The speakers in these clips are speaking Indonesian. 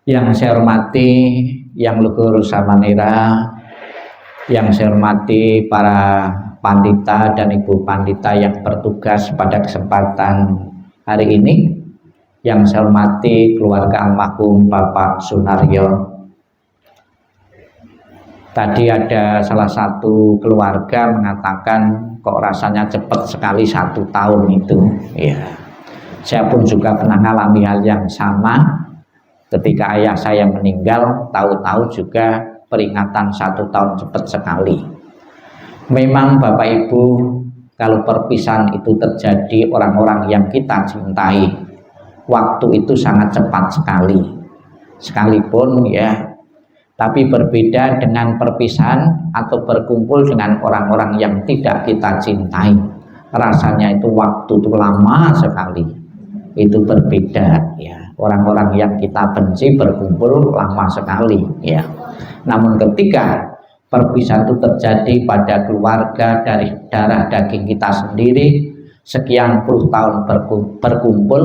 Yang saya hormati yang luhur samanera, yang saya hormati para pandita dan ibu pandita yang bertugas pada kesempatan hari ini, yang saya hormati keluarga almarhum Bapak Sunaryo. Tadi ada salah satu keluarga mengatakan kok rasanya cepat sekali 1 tahun itu. Ya, saya pun juga pernah mengalami hal yang sama. Ketika ayah saya meninggal, tahu-tahu juga peringatan 1 tahun cepat sekali. Memang Bapak Ibu, kalau perpisahan itu terjadi orang-orang yang kita cintai, waktu itu sangat cepat sekali. Sekalipun ya, tapi berbeda dengan perpisahan atau berkumpul dengan orang-orang yang tidak kita cintai. Rasanya itu waktu itu lama sekali. Itu berbeda ya. Orang-orang yang kita benci berkumpul lama sekali ya. Namun ketika perpisahan itu terjadi pada keluarga dari darah daging kita sendiri, sekian puluh tahun berkumpul,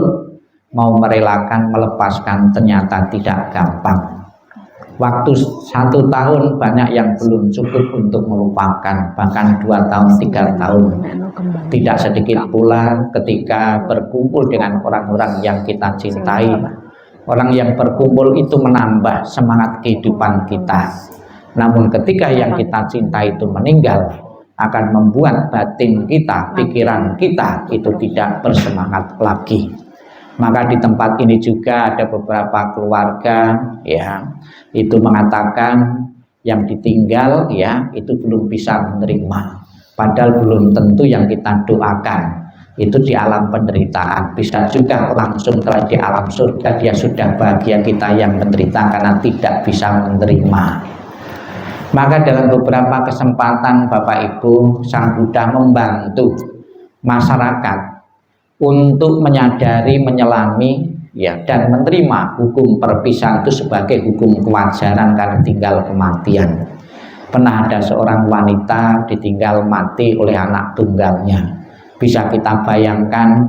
mau merelakan melepaskan ternyata tidak gampang. Waktu 1 tahun banyak yang belum cukup untuk melupakan, bahkan 2 tahun, 3 tahun. Tidak sedikit pula ketika berkumpul dengan orang-orang yang kita cintai. Orang yang berkumpul itu menambah semangat kehidupan kita. Namun ketika yang kita cintai itu meninggal, akan membuat batin kita, pikiran kita itu tidak bersemangat lagi. Maka di tempat ini juga ada beberapa keluarga ya, itu mengatakan yang ditinggal ya itu belum bisa menerima, padahal belum tentu yang kita doakan itu di alam penderitaan, bisa juga langsung telah di alam surga dia sudah bahagia, kita yang menderita karena tidak bisa menerima. Maka dalam beberapa kesempatan Bapak Ibu, Sang Buddha membantu masyarakat untuk menyadari, menyelami ya, dan menerima hukum perpisahan itu sebagai hukum kewajaran karena tinggal kematian. Pernah ada seorang wanita ditinggal mati oleh anak tunggalnya. Bisa kita bayangkan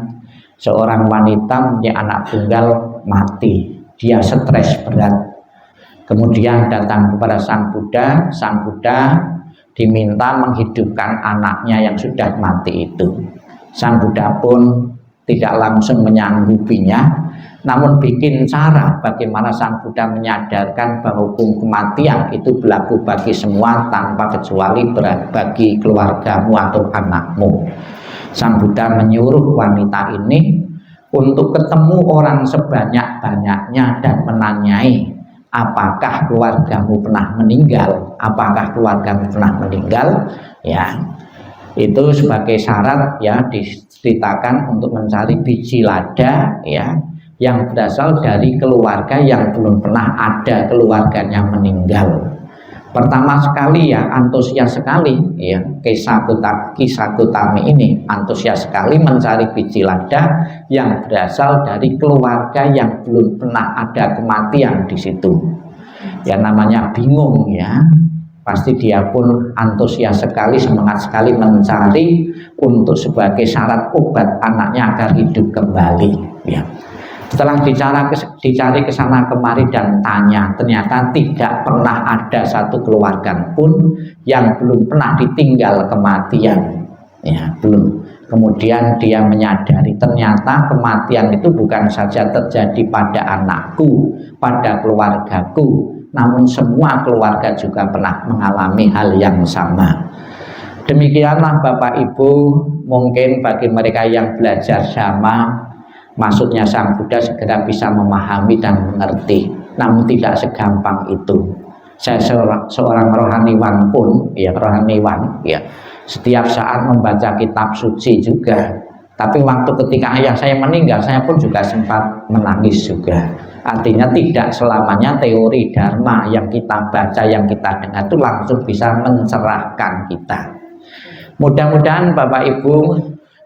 seorang wanita punya anak tunggal mati, dia stres berat. Kemudian datang kepada Sang Buddha diminta menghidupkan anaknya yang sudah mati itu. Sang Buddha pun tidak langsung menyanggupinya, namun bikin cara bagaimana Sang Buddha menyadarkan bahwa hukum kematian itu berlaku bagi semua tanpa kecuali bagi keluargamu atau anakmu. Sang Buddha menyuruh wanita ini untuk ketemu orang sebanyak-banyaknya dan menanyai, apakah keluargamu pernah meninggal? Apakah keluargamu pernah meninggal? Ya, itu sebagai syarat ya, diceritakan untuk mencari biji lada ya, yang berasal dari keluarga yang belum pernah ada keluarganya meninggal. Pertama sekali ya, antusias sekali ya, Kisah Gotami ini antusias sekali mencari biji lada yang berasal dari keluarga yang belum pernah ada kematian di situ. Ya namanya bingung ya, pasti dia pun antusias sekali, semangat sekali mencari untuk sebagai syarat obat anaknya agar hidup kembali ya. Setelah dicari ke sana kemari dan tanya, ternyata tidak pernah ada satu keluarga pun yang belum pernah ditinggal kematian ya, belum. Kemudian dia menyadari ternyata kematian itu bukan saja terjadi pada anakku, pada keluargaku, namun semua keluarga juga pernah mengalami hal yang sama. Demikianlah Bapak Ibu, mungkin bagi mereka yang belajar sama, maksudnya Sang Buddha segera bisa memahami dan mengerti, namun tidak segampang itu. Saya seorang rohaniwan pun ya, rohaniwan ya, setiap saat membaca kitab suci juga, tapi waktu ketika ayah saya meninggal, saya pun juga sempat menangis juga. Artinya tidak selamanya teori dharma yang kita baca, yang kita dengar itu langsung bisa mencerahkan kita. Mudah-mudahan Bapak Ibu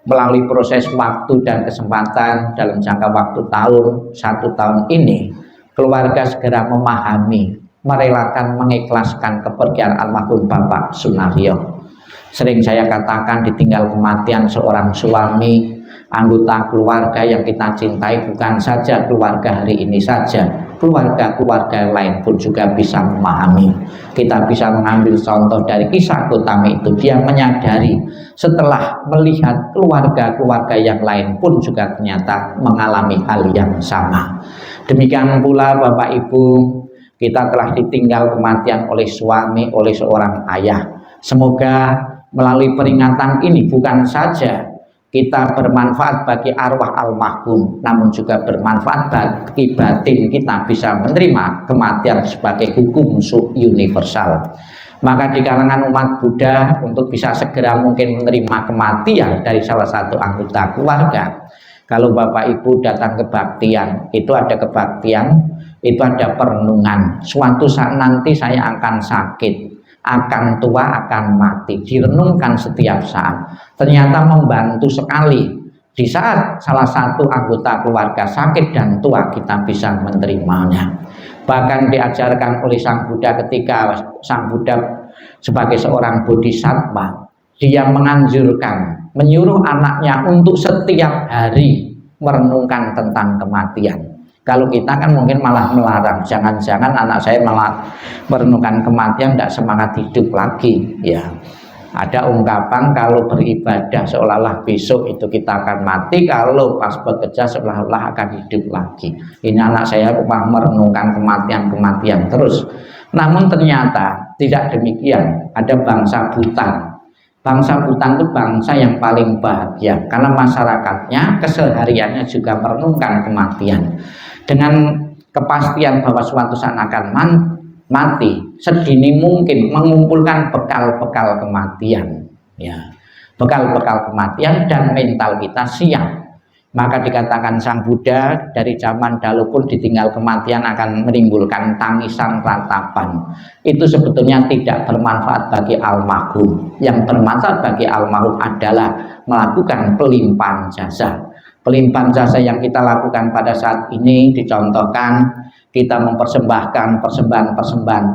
melalui proses waktu dan kesempatan dalam jangka waktu 1 tahun ini, keluarga segera memahami, merelakan, mengikhlaskan kepergian almarhum Bapak Sunaryo. Sering saya katakan ditinggal kematian seorang suami anggota keluarga yang kita cintai, bukan saja keluarga hari ini saja, keluarga-keluarga lain pun juga bisa memahami. Kita bisa mengambil contoh dari kisah Gotami itu. Dia menyadari setelah melihat keluarga-keluarga yang lain pun juga ternyata mengalami hal yang sama. Demikian pula Bapak Ibu, kita telah ditinggal kematian oleh suami, oleh seorang ayah. Semoga melalui peringatan ini bukan saja kita bermanfaat bagi arwah almarhum, namun juga bermanfaat bagi batin kita bisa menerima kematian sebagai hukum universal. Maka di kalangan umat Buddha untuk bisa segera mungkin menerima kematian dari salah satu anggota keluarga, kalau Bapak Ibu datang ke kebaktian, itu ada kebaktian, itu ada perenungan. Suatu saat nanti saya akan sakit, akan tua, akan mati, direnungkan setiap saat. Ternyata membantu sekali. Di saat salah satu anggota keluarga sakit dan tua, kita bisa menerimanya. Bahkan diajarkan oleh Sang Buddha ketika Sang Buddha sebagai seorang bodhisattva, dia menganjurkan, menyuruh anaknya untuk setiap hari merenungkan tentang kematian. Kalau kita kan mungkin malah melarang, jangan-jangan anak saya malah merenungkan kematian, tidak semangat hidup lagi. Ya, ada ungkapan kalau beribadah seolah-olah besok itu kita akan mati, kalau pas bekerja seolah-olah akan hidup lagi. Ini anak saya merenungkan kematian terus. Namun ternyata tidak demikian. Ada bangsa Butan. Bangsa Butan itu bangsa yang paling bahagia karena masyarakatnya kesehariannya juga merenungkan kematian. Dengan kepastian bahwa suatu saat akan mati, sedini mungkin mengumpulkan bekal-bekal kematian, ya, bekal-bekal kematian, dan mental kita siap. Maka dikatakan Sang Buddha dari zaman dahulu pun ditinggal kematian akan menimbulkan tangisan ratapan. Itu sebetulnya tidak bermanfaat bagi almarhum. Yang bermanfaat bagi almarhum adalah melakukan pelimpahan jasa. Pelimpahan jasa yang kita lakukan pada saat ini dicontohkan kita mempersembahkan persembahan.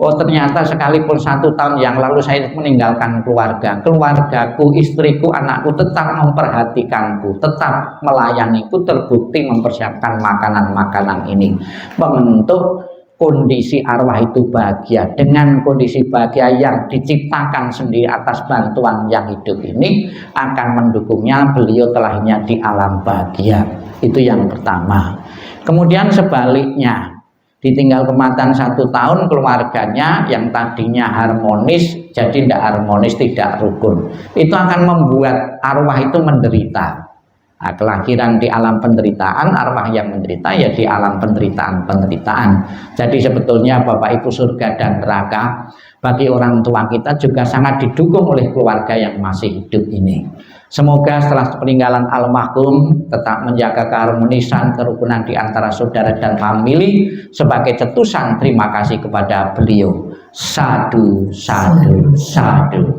Oh, ternyata sekalipun 1 tahun yang lalu saya meninggalkan keluargaku, istriku, anakku tetap memperhatikanku, tetap melayaniku, terbukti mempersiapkan makanan-makanan ini, membentuk kondisi arwah itu bahagia. Dengan kondisi bahagia yang diciptakan sendiri atas bantuan yang hidup ini akan mendukungnya, beliau telahnya di alam bahagia. Itu yang pertama. Kemudian sebaliknya, ditinggal kematian 1 tahun, keluarganya yang tadinya harmonis jadi tidak harmonis, tidak rukun. Itu akan membuat arwah itu menderita. Nah, kelahiran di alam penderitaan, arwah yang menderita ya di alam penderitaan. Jadi sebetulnya Bapak Ibu, surga dan neraka bagi orang tua kita juga sangat didukung oleh keluarga yang masih hidup ini. Semoga setelah peninggalan almarhum tetap menjaga keharmonisan, kerukunan di antara saudara dan famili. Sebagai cetusan terima kasih kepada beliau. Sadu, sadu, sadu.